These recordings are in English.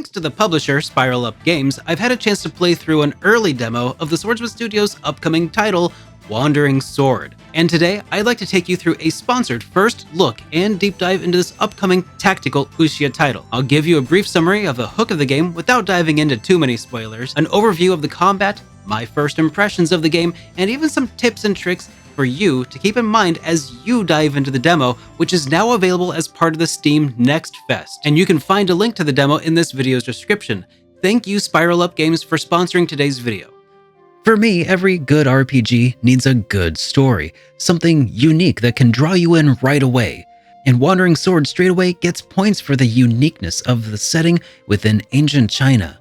Thanks to the publisher, Spiral Up Games, I've had a chance to play through an early demo of the Swordsman Studio's upcoming title, Wandering Sword. And today, I'd like to take you through a sponsored first look and deep dive into this upcoming tactical Wuxia title. I'll give you a brief summary of the hook of the game without diving into too many spoilers, an overview of the combat, my first impressions of the game, and even some tips and tricks for you to keep in mind as you dive into the demo, which is now available as part of the Steam Next Fest. And you can find a link to the demo in this video's description. Thank you, Spiral Up Games, for sponsoring today's video. For me, every good RPG needs a good story, something unique that can draw you in right away. And Wandering Sword straight away gets points for the uniqueness of the setting within ancient China.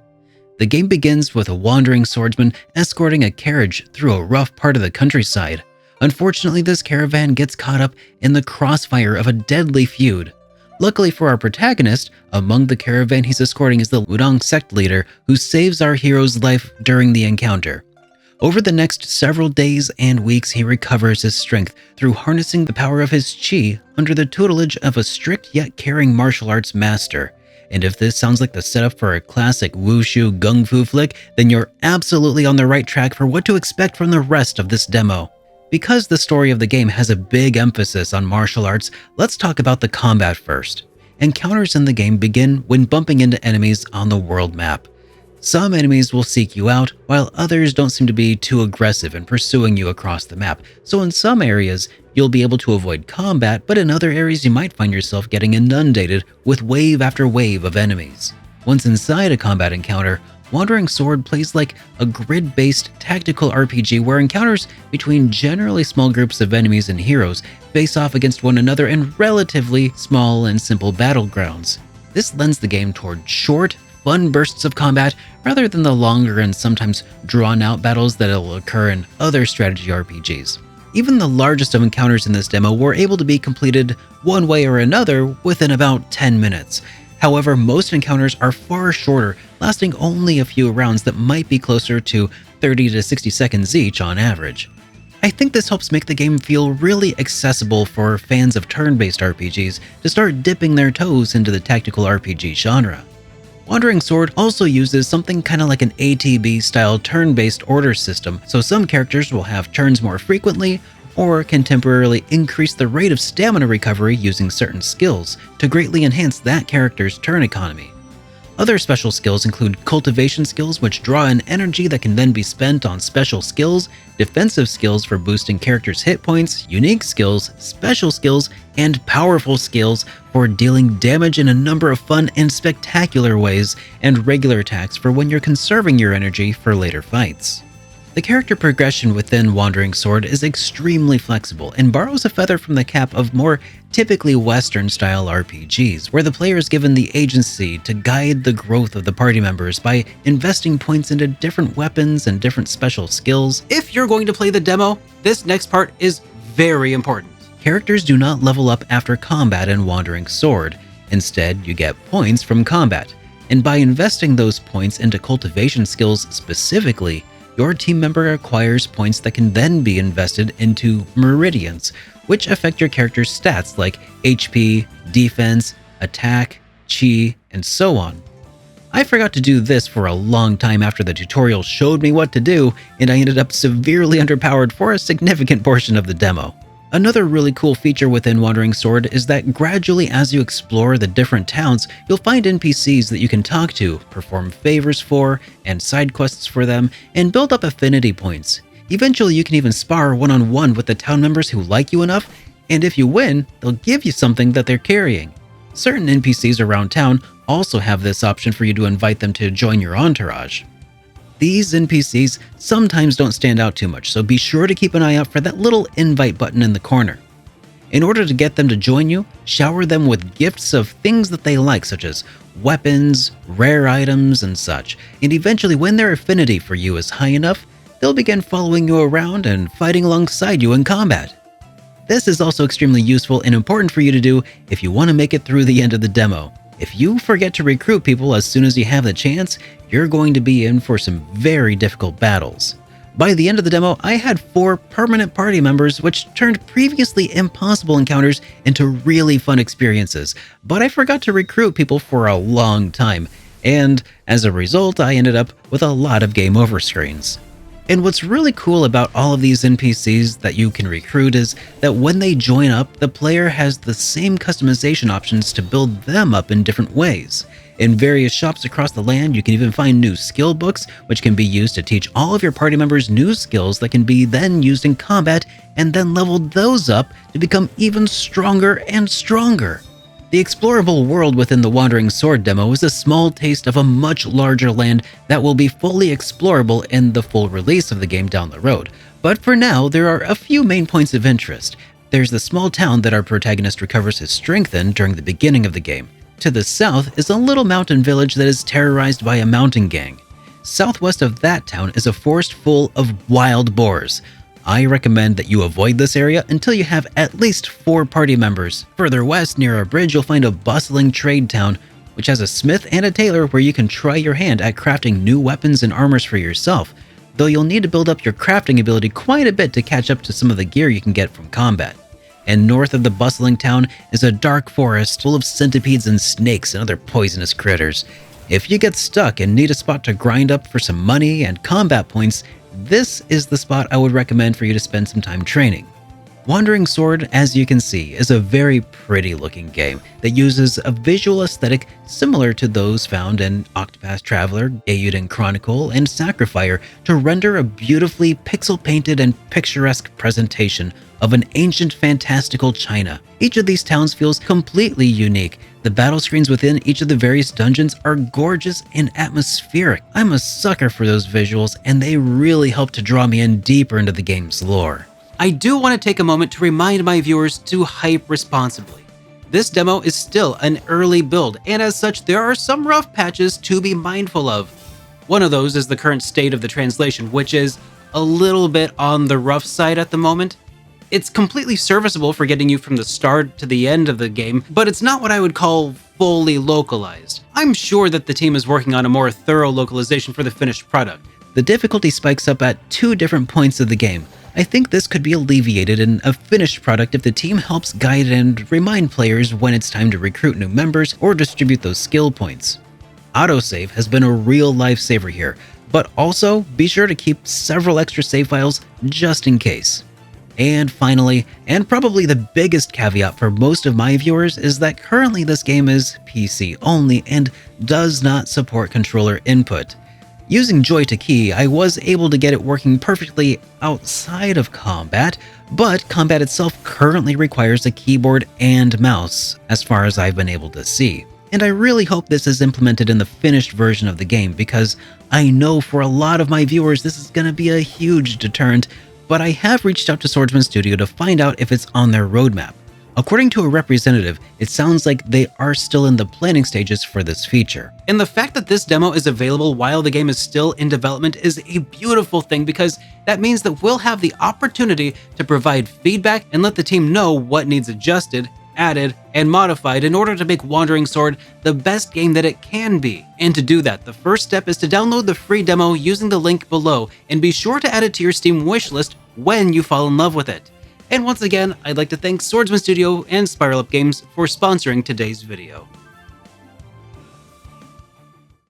The game begins with a wandering swordsman escorting a carriage through a rough part of the countryside. Unfortunately, this caravan gets caught up in the crossfire of a deadly feud. Luckily for our protagonist, among the caravan he's escorting is the Wudong sect leader who saves our hero's life during the encounter. Over the next several days and weeks, he recovers his strength through harnessing the power of his qi under the tutelage of a strict yet caring martial arts master. And if this sounds like the setup for a classic wushu gung fu flick, then you're absolutely on the right track for what to expect from the rest of this demo. Because the story of the game has a big emphasis on martial arts, let's talk about the combat first. Encounters in the game begin when bumping into enemies on the world map. Some enemies will seek you out, while others don't seem to be too aggressive in pursuing you across the map. So in some areas, you'll be able to avoid combat, but in other areas you might find yourself getting inundated with wave after wave of enemies. Once inside a combat encounter, Wandering Sword plays like a grid-based tactical RPG where encounters between generally small groups of enemies and heroes face off against one another in relatively small and simple battlegrounds. This lends the game toward short, fun bursts of combat rather than the longer and sometimes drawn-out battles that'll occur in other strategy RPGs. Even the largest of encounters in this demo were able to be completed one way or another within about 10 minutes. However, most encounters are far shorter, lasting only a few rounds that might be closer to 30 to 60 seconds each on average. I think this helps make the game feel really accessible for fans of turn-based RPGs to start dipping their toes into the tactical RPG genre. Wandering Sword also uses something kind of like an ATB-style turn-based order system, so some characters will have turns more frequently, or can temporarily increase the rate of stamina recovery using certain skills to greatly enhance that character's turn economy. Other special skills include cultivation skills, which draw in energy that can then be spent on special skills, defensive skills for boosting characters' hit points, unique skills, special skills, and powerful skills for dealing damage in a number of fun and spectacular ways, and regular attacks for when you're conserving your energy for later fights. The character progression within Wandering Sword is extremely flexible and borrows a feather from the cap of more typically Western-style RPGs, where the player is given the agency to guide the growth of the party members by investing points into different weapons and different special skills. If you're going to play the demo, this next part is very important. Characters do not level up after combat in Wandering Sword. Instead, you get points from combat, and by investing those points into cultivation skills specifically, your team member acquires points that can then be invested into meridians, which affect your character's stats like HP, defense, attack, chi, and so on. I forgot to do this for a long time after the tutorial showed me what to do, and I ended up severely underpowered for a significant portion of the demo. Another really cool feature within Wandering Sword is that gradually as you explore the different towns, you'll find NPCs that you can talk to, perform favors for, and side quests for them, and build up affinity points. Eventually you can even spar one-on-one with the town members who like you enough, and if you win, they'll give you something that they're carrying. Certain NPCs around town also have this option for you to invite them to join your entourage. These NPCs sometimes don't stand out too much, so be sure to keep an eye out for that little invite button in the corner. In order to get them to join you, shower them with gifts of things that they like, such as weapons, rare items, and such, and eventually when their affinity for you is high enough, they'll begin following you around and fighting alongside you in combat. This is also extremely useful and important for you to do if you want to make it through the end of the demo. If you forget to recruit people as soon as you have the chance, you're going to be in for some very difficult battles. By the end of the demo, I had 4 permanent party members, which turned previously impossible encounters into really fun experiences, but I forgot to recruit people for a long time. and as a result, I ended up with a lot of game over screens. And what's really cool about all of these NPCs that you can recruit is that when they join up, the player has the same customization options to build them up in different ways. In various shops across the land, you can even find new skill books, which can be used to teach all of your party members new skills that can be then used in combat, and then level those up to become even stronger and stronger. The explorable world within the Wandering Sword demo is a small taste of a much larger land that will be fully explorable in the full release of the game down the road. But for now, there are a few main points of interest. There's the small town that our protagonist recovers his strength in during the beginning of the game. To the south is a little mountain village that is terrorized by a mountain gang. Southwest of that town is a forest full of wild boars. I recommend that you avoid this area until you have at least 4 party members. Further west, near a bridge, you'll find a bustling trade town, which has a smith and a tailor where you can try your hand at crafting new weapons and armors for yourself, though you'll need to build up your crafting ability quite a bit to catch up to some of the gear you can get from combat. And north of the bustling town is a dark forest full of centipedes and snakes and other poisonous critters. If you get stuck and need a spot to grind up for some money and combat points, this is the spot I would recommend for you to spend some time training. Wandering Sword, as you can see, is a very pretty looking game that uses a visual aesthetic similar to those found in Octopath Traveler, Eiyuden Chronicle, and Sacrifier to render a beautifully pixel-painted and picturesque presentation of an ancient fantastical China. Each of these towns feels completely unique. The battle screens within each of the various dungeons are gorgeous and atmospheric. I'm a sucker for those visuals, and they really help to draw me in deeper into the game's lore. I do want to take a moment to remind my viewers to hype responsibly. This demo is still an early build, and as such, there are some rough patches to be mindful of. One of those is the current state of the translation, which is a little bit on the rough side at the moment. It's completely serviceable for getting you from the start to the end of the game, but it's not what I would call fully localized. I'm sure that the team is working on a more thorough localization for the finished product. The difficulty spikes up at 2 different points of the game. I think this could be alleviated in a finished product if the team helps guide and remind players when it's time to recruit new members or distribute those skill points. Autosave has been a real lifesaver here, but also be sure to keep several extra save files just in case. And finally, and probably the biggest caveat for most of my viewers, is that currently this game is PC only and does not support controller input. Using Joy to Key, I was able to get it working perfectly outside of combat, but combat itself currently requires a keyboard and mouse, as far as I've been able to see. And I really hope this is implemented in the finished version of the game, because I know for a lot of my viewers this is going to be a huge deterrent, but I have reached out to Swordsman Studio to find out if it's on their roadmap. According to a representative, it sounds like they are still in the planning stages for this feature. And the fact that this demo is available while the game is still in development is a beautiful thing, because that means that we'll have the opportunity to provide feedback and let the team know what needs adjusted, added, and modified in order to make Wandering Sword the best game that it can be. And to do that, the first step is to download the free demo using the link below, and be sure to add it to your Steam wishlist when you fall in love with it. And once again, I'd like to thank Swordsman Studio and Spiral Up Games for sponsoring today's video.